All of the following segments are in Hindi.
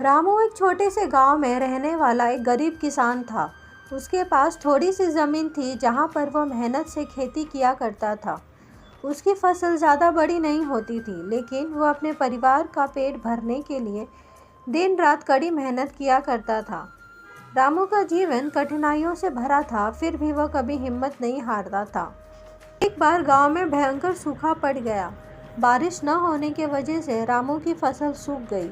रामू एक छोटे से गांव में रहने वाला एक गरीब किसान था। उसके पास थोड़ी सी ज़मीन थी जहां पर वह मेहनत से खेती किया करता था। उसकी फसल ज़्यादा बड़ी नहीं होती थी, लेकिन वह अपने परिवार का पेट भरने के लिए दिन रात कड़ी मेहनत किया करता था। रामू का जीवन कठिनाइयों से भरा था, फिर भी वह कभी हिम्मत नहीं हारता था। एक बार गांव में भयंकर सूखा पड़ गया। बारिश न होने की वजह से रामू की फसल सूख गई।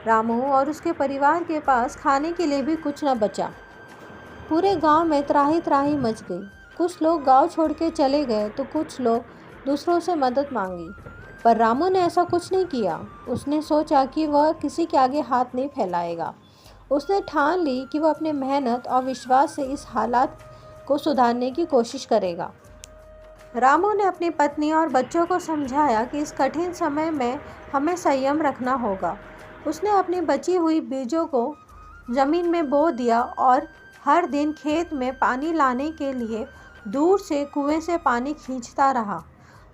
रामू और उसके परिवार के पास खाने के लिए भी कुछ न बचा। पूरे गांव में त्राही त्राही मच गई। कुछ लोग गांव छोड़ के चले गए तो कुछ लोग दूसरों से मदद मांगी, पर रामू ने ऐसा कुछ नहीं किया। उसने सोचा कि वह किसी के आगे हाथ नहीं फैलाएगा। उसने ठान ली कि वह अपने मेहनत और विश्वास से इस हालात को सुधारने की कोशिश करेगा। रामू ने अपनी पत्नी और बच्चों को समझाया कि इस कठिन समय में हमें संयम रखना होगा। उसने अपनी बची हुई बीजों को ज़मीन में बो दिया और हर दिन खेत में पानी लाने के लिए दूर से कुएं से पानी खींचता रहा।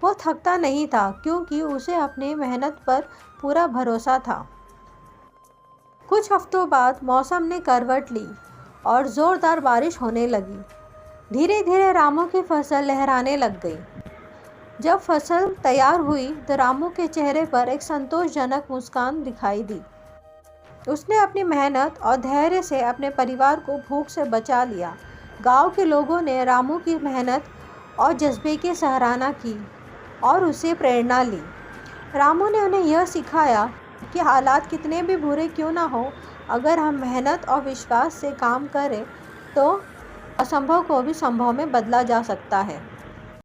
वो थकता नहीं था क्योंकि उसे अपनी मेहनत पर पूरा भरोसा था। कुछ हफ्तों बाद मौसम ने करवट ली और ज़ोरदार बारिश होने लगी। धीरे धीरे रामू की फसल लहराने लग गई। जब फसल तैयार हुई तो रामू के चेहरे पर एक संतोषजनक मुस्कान दिखाई दी। उसने अपनी मेहनत और धैर्य से अपने परिवार को भूख से बचा लिया। गांव के लोगों ने रामू की मेहनत और जज्बे की सराहना की और उसे प्रेरणा ली। रामू ने उन्हें यह सिखाया कि हालात कितने भी बुरे क्यों ना हो, अगर हम मेहनत और विश्वास से काम करें तो असंभव को भी संभव में बदला जा सकता है।